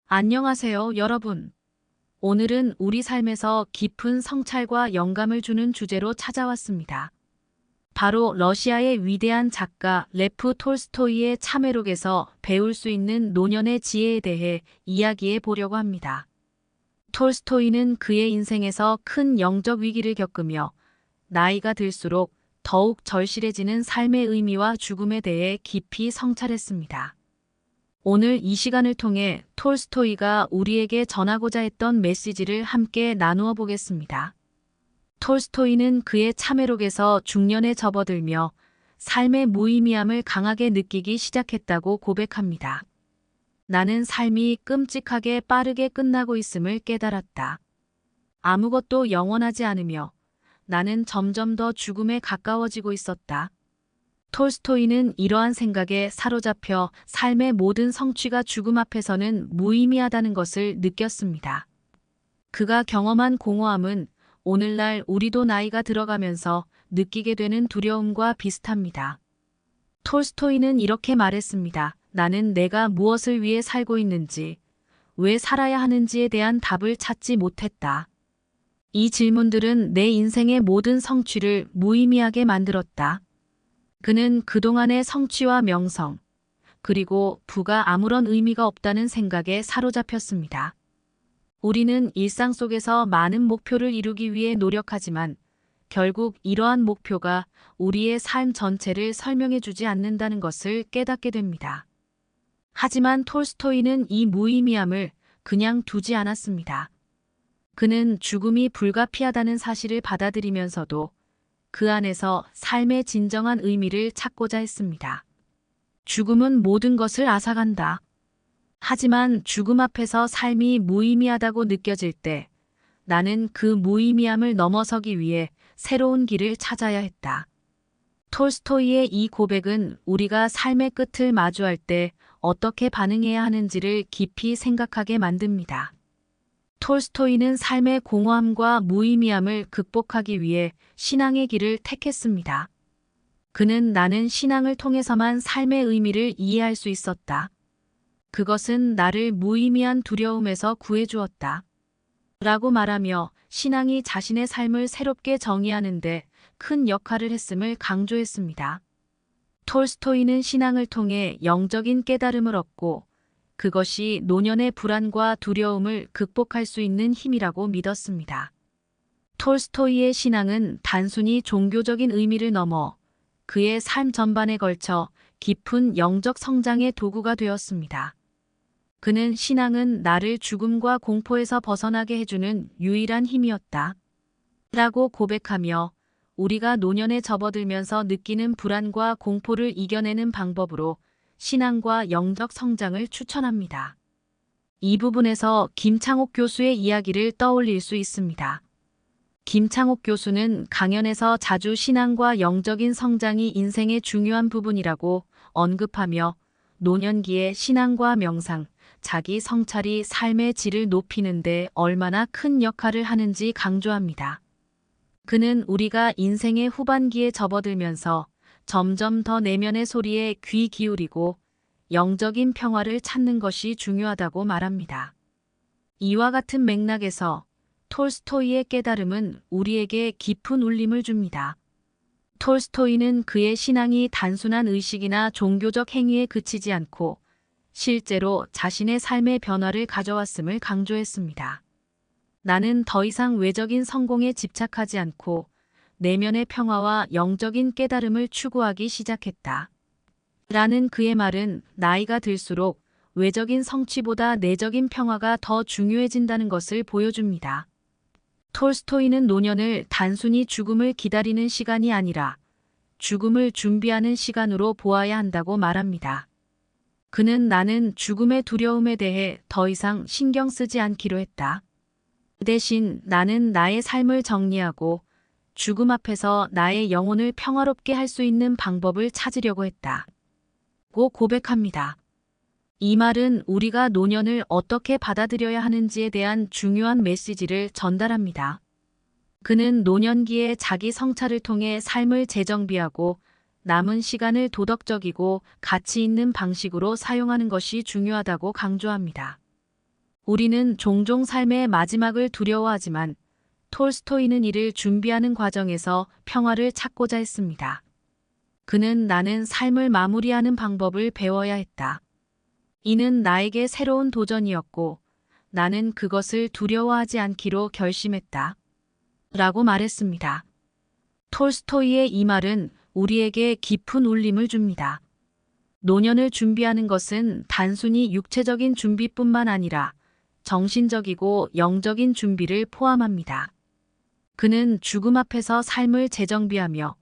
안녕하세요, 여러분. 오늘은 우리 삶에서 깊은 성찰과 영감을 주는 주제로 찾아왔습니다. 바로 러시아의 위대한 작가 레프 톨스토이의 참회록에서 배울 수 있는 노년의 지혜에 대해 이야기해 보려고 합니다. 톨스토이는 그의 인생에서 큰 영적 위기를 겪으며 나이가 들수록 더욱 절실해지는 삶의 의미와 죽음에 대해 깊이 성찰했습니다. 오늘 이 시간을 통해 톨스토이가 우리에게 전하고자 했던 메시지를 함께 나누어 보겠습니다. 톨스토이는 그의 참회록에서 중년에 접어들며 삶의 무의미함을 강하게 느끼기 시작했다고 고백합니다. 나는 삶이 끔찍하게 빠르게 끝나고 있음을 깨달았다. 아무것도 영원하지 않으며 나는 점점 더 죽음에 가까워지고 있었다. 톨스토이는 이러한 생각에 사로잡혀 삶의 모든 성취가 죽음 앞에서는 무의미하다는 것을 느꼈습니다. 그가 경험한 공허함은 오늘날 우리도 나이가 들어가면서 느끼게 되는 두려움과 비슷합니다. 톨스토이는 이렇게 말했습니다. 나는 내가 무엇을 위해 살고 있는지, 왜 살아야 하는지에 대한 답을 찾지 못했다. 이 질문들은 내 인생의 모든 성취를 무의미하게 만들었다. 그는 그동안의 성취와 명성, 그리고 부가 아무런 의미가 없다는 생각에 사로잡혔습니다. 우리는 일상 속에서 많은 목표를 이루기 위해 노력하지만 결국 이러한 목표가 우리의 삶 전체를 설명해 주지 않는다는 것을 깨닫게 됩니다. 하지만 톨스토이는 이 무의미함을 그냥 두지 않았습니다. 그는 죽음이 불가피하다는 사실을 받아들이면서도 그 안에서 삶의 진정한 의미를 찾고자 했습니다. 죽음은 모든 것을 앗아간다. 하지만 죽음 앞에서 삶이 무의미하다고 느껴질 때 나는 그 무의미함을 넘어서기 위해 새로운 길을 찾아야 했다. 톨스토이의 이 고백은 우리가 삶의 끝을 마주할 때 어떻게 반응해야 하는지를 깊이 생각하게 만듭니다. 톨스토이는 삶의 공허함과 무의미함을 극복하기 위해 신앙의 길을 택했습니다. 그는 나는 신앙을 통해서만 삶의 의미를 이해할 수 있었다. 그것은 나를 무의미한 두려움에서 구해주었다. 라고 말하며 신앙이 자신의 삶을 새롭게 정의하는 데 큰 역할을 했음을 강조했습니다. 톨스토이는 신앙을 통해 영적인 깨달음을 얻고 그것이 노년의 불안과 두려움을 극복할 수 있는 힘이라고 믿었습니다. 톨스토이의 신앙은 단순히 종교적인 의미를 넘어 그의 삶 전반에 걸쳐 깊은 영적 성장의 도구가 되었습니다. 그는 신앙은 나를 죽음과 공포에서 벗어나게 해주는 유일한 힘이었다. 라고 고백하며 우리가 노년에 접어들면서 느끼는 불안과 공포를 이겨내는 방법으로 신앙과 영적 성장을 추천합니다. 이 부분에서 김창옥 교수의 이야기를 떠올릴 수 있습니다. 김창옥 교수는 강연에서 자주 신앙과 영적인 성장이 인생의 중요한 부분이라고 언급하며 노년기에 신앙과 명상, 자기 성찰이 삶의 질을 높이는 데 얼마나 큰 역할을 하는지 강조합니다. 그는 우리가 인생의 후반기에 접어들면서 점점 더 내면의 소리에 귀 기울이고 영적인 평화를 찾는 것이 중요하다고 말합니다. 이와 같은 맥락에서 톨스토이의 깨달음은 우리에게 깊은 울림을 줍니다. 톨스토이는 그의 신앙이 단순한 의식이나 종교적 행위에 그치지 않고 실제로 자신의 삶의 변화를 가져왔음을 강조했습니다. 나는 더 이상 외적인 성공에 집착하지 않고 내면의 평화와 영적인 깨달음을 추구하기 시작했다. 라는 그의 말은 나이가 들수록 외적인 성취보다 내적인 평화가 더 중요해진다는 것을 보여줍니다. 톨스토이는 노년을 단순히 죽음을 기다리는 시간이 아니라 죽음을 준비하는 시간으로 보아야 한다고 말합니다. 그는 나는 죽음의 두려움에 대해 더 이상 신경 쓰지 않기로 했다. 그 대신 나는 나의 삶을 정리하고 죽음 앞에서 나의 영혼을 평화롭게 할 수 있는 방법을 찾으려고 했다. 고 고백합니다. 이 말은 우리가 노년을 어떻게 받아들여야 하는지에 대한 중요한 메시지를 전달합니다. 그는 노년기에 자기 성찰을 통해 삶을 재정비하고 남은 시간을 도덕적이고 가치 있는 방식으로 사용하는 것이 중요하다고 강조합니다. 우리는 종종 삶의 마지막을 두려워하지만 톨스토이는 이를 준비하는 과정에서 평화를 찾고자 했습니다. 그는 나는 삶을 마무리하는 방법을 배워야 했다. 이는 나에게 새로운 도전이었고 나는 그것을 두려워하지 않기로 결심했다. 라고 말했습니다. 톨스토이의 이 말은 우리에게 깊은 울림을 줍니다. 노년을 준비하는 것은 단순히 육체적인 준비뿐만 아니라 정신적이고 영적인 준비를 포함합니다. 그는 죽음 앞에서 삶을 재정비하며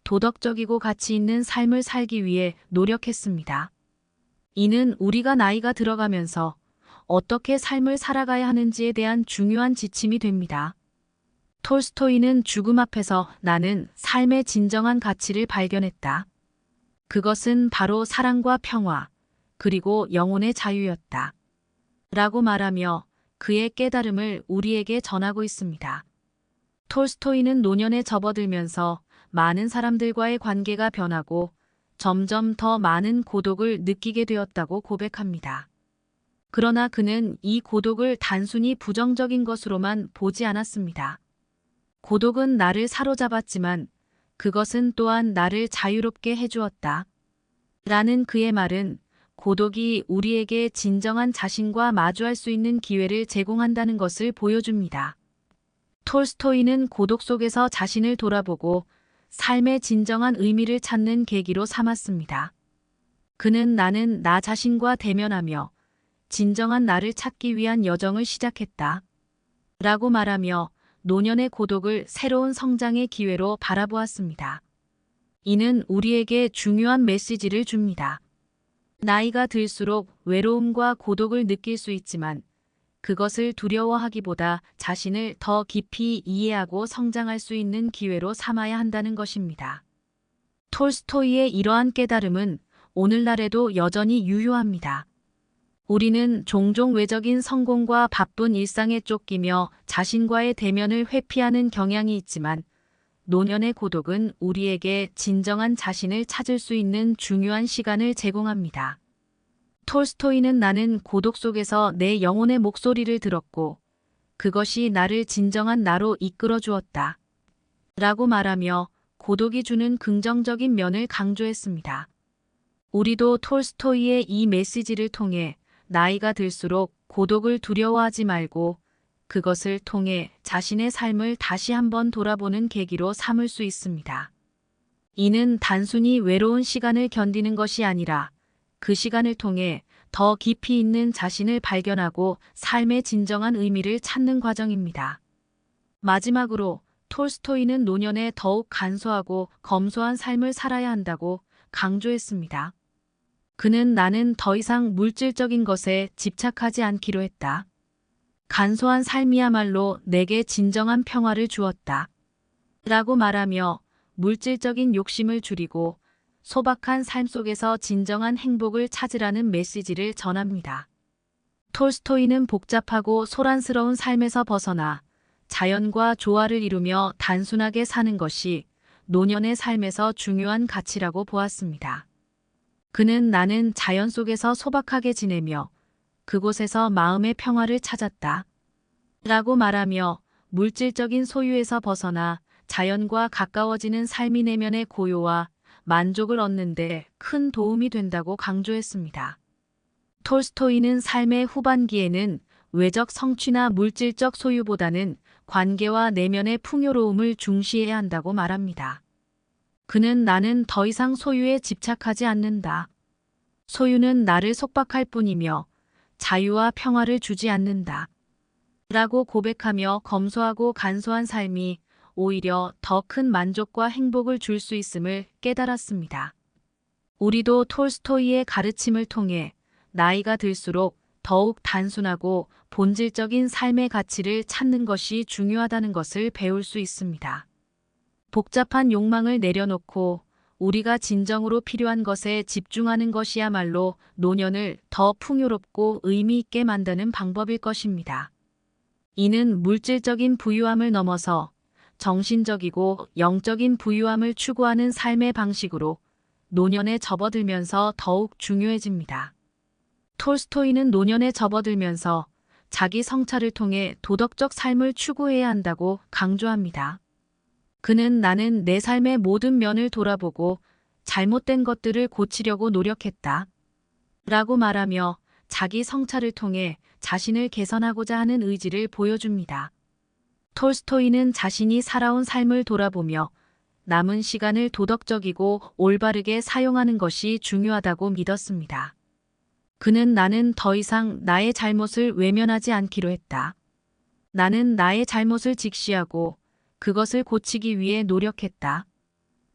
도덕적이고 가치 있는 삶을 살기 위해 노력했습니다. 이는 우리가 나이가 들어가면서 어떻게 삶을 살아가야 하는지에 대한 중요한 지침이 됩니다. 톨스토이는 죽음 앞에서 나는 삶의 진정한 가치를 발견했다. 그것은 바로 사랑과 평화, 그리고 영혼의 자유였다. 라고 말하며 그의 깨달음을 우리에게 전하고 있습니다. 톨스토이는 노년에 접어들면서 많은 사람들과의 관계가 변하고 점점 더 많은 고독을 느끼게 되었다고 고백합니다. 그러나 그는 이 고독을 단순히 부정적인 것으로만 보지 않았습니다. 고독은 나를 사로잡았지만 그것은 또한 나를 자유롭게 해주었다. 라는 그의 말은 고독이 우리에게 진정한 자신과 마주할 수 있는 기회를 제공한다는 것을 보여줍니다. 톨스토이는 고독 속에서 자신을 돌아보고 삶의 진정한 의미를 찾는 계기로 삼았습니다. 그는 나는 나 자신과 대면하며 진정한 나를 찾기 위한 여정을 시작했다. 라고 말하며 노년의 고독을 새로운 성장의 기회로 바라보았습니다. 이는 우리에게 중요한 메시지를 줍니다. 나이가 들수록 외로움과 고독을 느낄 수 있지만 그것을 두려워하기보다 자신을 더 깊이 이해하고 성장할 수 있는 기회로 삼아야 한다는 것입니다. 톨스토이의 이러한 깨달음은 오늘날에도 여전히 유효합니다. 우리는 종종 외적인 성공과 바쁜 일상에 쫓기며 자신과의 대면을 회피하는 경향이 있지만 노년의 고독은 우리에게 진정한 자신을 찾을 수 있는 중요한 시간을 제공합니다. 톨스토이는 나는 고독 속에서 내 영혼의 목소리를 들었고 그것이 나를 진정한 나로 이끌어 주었다. 라고 말하며 고독이 주는 긍정적인 면을 강조했습니다. 우리도 톨스토이의 이 메시지를 통해 나이가 들수록 고독을 두려워하지 말고 그것을 통해 자신의 삶을 다시 한번 돌아보는 계기로 삼을 수 있습니다. 이는 단순히 외로운 시간을 견디는 것이 아니라 그 시간을 통해 더 깊이 있는 자신을 발견하고 삶의 진정한 의미를 찾는 과정입니다. 마지막으로 톨스토이는 노년에 더욱 간소하고 검소한 삶을 살아야 한다고 강조했습니다. 그는 나는 더 이상 물질적인 것에 집착하지 않기로 했다. 간소한 삶이야말로 내게 진정한 평화를 주었다. 라고 말하며 물질적인 욕심을 줄이고 소박한 삶 속에서 진정한 행복을 찾으라는 메시지를 전합니다. 톨스토이는 복잡하고 소란스러운 삶에서 벗어나 자연과 조화를 이루며 단순하게 사는 것이 노년의 삶에서 중요한 가치라고 보았습니다. 그는 나는 자연 속에서 소박하게 지내며 그곳에서 마음의 평화를 찾았다. 라고 말하며 물질적인 소유에서 벗어나 자연과 가까워지는 삶이 내면의 고요와 만족을 얻는 데 큰 도움이 된다고 강조했습니다. 톨스토이는 삶의 후반기에는 외적 성취나 물질적 소유보다는 관계와 내면의 풍요로움을 중시해야 한다고 말합니다. 그는 나는 더 이상 소유에 집착하지 않는다. 소유는 나를 속박할 뿐이며 자유와 평화를 주지 않는다. 라고 고백하며 검소하고 간소한 삶이 오히려 더 큰 만족과 행복을 줄 수 있음을 깨달았습니다. 우리도 톨스토이의 가르침을 통해 나이가 들수록 더욱 단순하고 본질적인 삶의 가치를 찾는 것이 중요하다는 것을 배울 수 있습니다. 복잡한 욕망을 내려놓고 우리가 진정으로 필요한 것에 집중하는 것이야말로 노년을 더 풍요롭고 의미 있게 만드는 방법일 것입니다. 이는 물질적인 부유함을 넘어서 정신적이고 영적인 부유함을 추구하는 삶의 방식으로 노년에 접어들면서 더욱 중요해집니다. 톨스토이는 노년에 접어들면서 자기 성찰을 통해 도덕적 삶을 추구해야 한다고 강조합니다. 그는 나는 내 삶의 모든 면을 돌아보고 잘못된 것들을 고치려고 노력했다. 라고 말하며 자기 성찰을 통해 자신을 개선하고자 하는 의지를 보여줍니다. 톨스토이는 자신이 살아온 삶을 돌아보며 남은 시간을 도덕적이고 올바르게 사용하는 것이 중요하다고 믿었습니다. 그는 나는 더 이상 나의 잘못을 외면하지 않기로 했다. 나는 나의 잘못을 직시하고 그것을 고치기 위해 노력했다.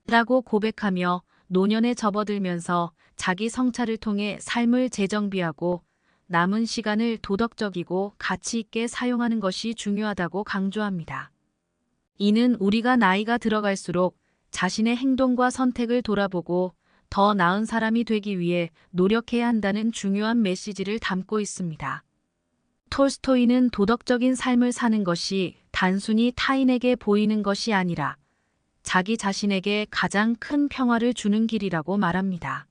라고 고백하며 노년에 접어들면서 자기 성찰을 통해 삶을 재정비하고 남은 시간을 도덕적이고 가치 있게 사용하는 것이 중요하다고 강조합니다. 이는 우리가 나이가 들어갈수록 자신의 행동과 선택을 돌아보고 더 나은 사람이 되기 위해 노력해야 한다는 중요한 메시지를 담고 있습니다. 톨스토이는 도덕적인 삶을 사는 것이 단순히 타인에게 보이는 것이 아니라 자기 자신에게 가장 큰 평화를 주는 길이라고 말합니다.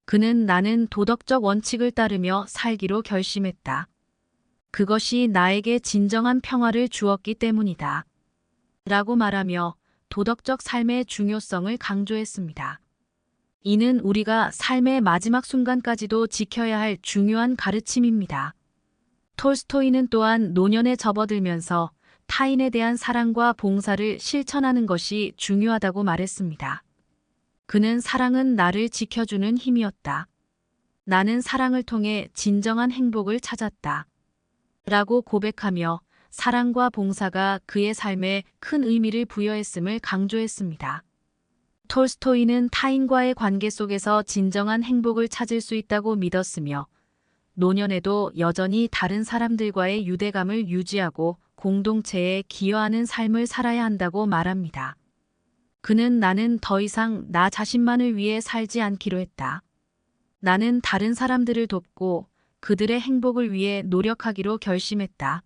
그는 나는 도덕적 원칙을 따르며 살기로 결심했다. 그것이 나에게 진정한 평화를 주었기 때문이다. 라고 말하며 도덕적 삶의 중요성을 강조했습니다. 이는 우리가 삶의 마지막 순간까지도 지켜야 할 중요한 가르침입니다. 톨스토이는 또한 노년에 접어들면서 타인에 대한 사랑과 봉사를 실천하는 것이 중요하다고 말했습니다. 그는 사랑은 나를 지켜주는 힘이었다. 나는 사랑을 통해 진정한 행복을 찾았다. 라고 고백하며 사랑과 봉사가 그의 삶에 큰 의미를 부여했음을 강조했습니다. 톨스토이는 타인과의 관계 속에서 진정한 행복을 찾을 수 있다고 믿었으며 노년에도 여전히 다른 사람들과의 유대감을 유지하고 공동체에 기여하는 삶을 살아야 한다고 말합니다. 그는 나는 더 이상 나 자신만을 위해 살지 않기로 했다. 나는 다른 사람들을 돕고 그들의 행복을 위해 노력하기로 결심했다.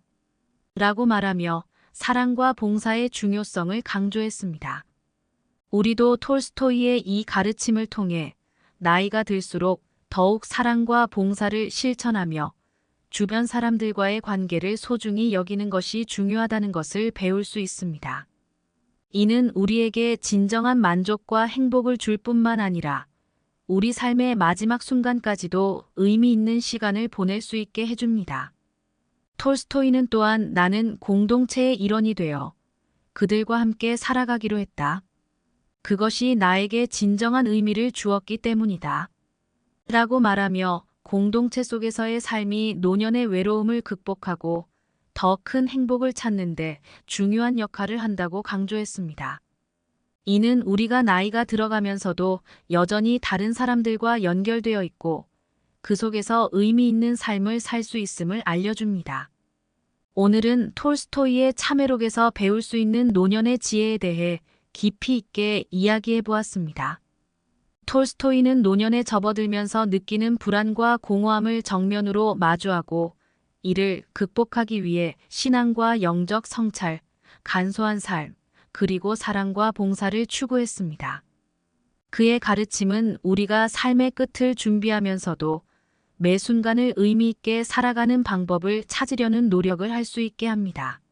라고 말하며 사랑과 봉사의 중요성을 강조했습니다. 우리도 톨스토이의 이 가르침을 통해 나이가 들수록 더욱 사랑과 봉사를 실천하며 주변 사람들과의 관계를 소중히 여기는 것이 중요하다는 것을 배울 수 있습니다. 이는 우리에게 진정한 만족과 행복을 줄 뿐만 아니라 우리 삶의 마지막 순간까지도 의미 있는 시간을 보낼 수 있게 해줍니다. 톨스토이는 또한 나는 공동체의 일원이 되어 그들과 함께 살아가기로 했다. 그것이 나에게 진정한 의미를 주었기 때문이다. 라고 말하며 공동체 속에서의 삶이 노년의 외로움을 극복하고 더 큰 행복을 찾는데 중요한 역할을 한다고 강조했습니다. 이는 우리가 나이가 들어가면서도 여전히 다른 사람들과 연결되어 있고 그 속에서 의미 있는 삶을 살 수 있음을 알려줍니다. 오늘은 톨스토이의 참회록에서 배울 수 있는 노년의 지혜에 대해 깊이 있게 이야기해 보았습니다. 톨스토이는 노년에 접어들면서 느끼는 불안과 공허함을 정면으로 마주하고 이를 극복하기 위해 신앙과 영적 성찰, 간소한 삶, 그리고 사랑과 봉사를 추구했습니다. 그의 가르침은 우리가 삶의 끝을 준비하면서도 매 순간을 의미 있게 살아가는 방법을 찾으려는 노력을 할 수 있게 합니다.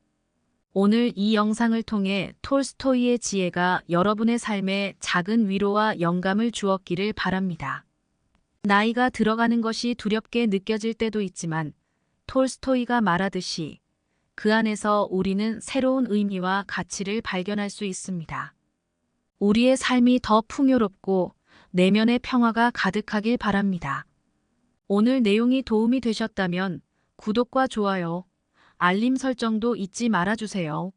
오늘 이 영상을 통해 톨스토이의 지혜가 여러분의 삶에 작은 위로와 영감을 주었기를 바랍니다. 나이가 들어가는 것이 두렵게 느껴질 때도 있지만 톨스토이가 말하듯이 그 안에서 우리는 새로운 의미와 가치를 발견할 수 있습니다. 우리의 삶이 더 풍요롭고 내면의 평화가 가득하길 바랍니다. 오늘 내용이 도움이 되셨다면 구독과 좋아요, 알림 설정도 잊지 말아주세요.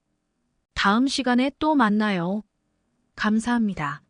다음 시간에 또 만나요. 감사합니다.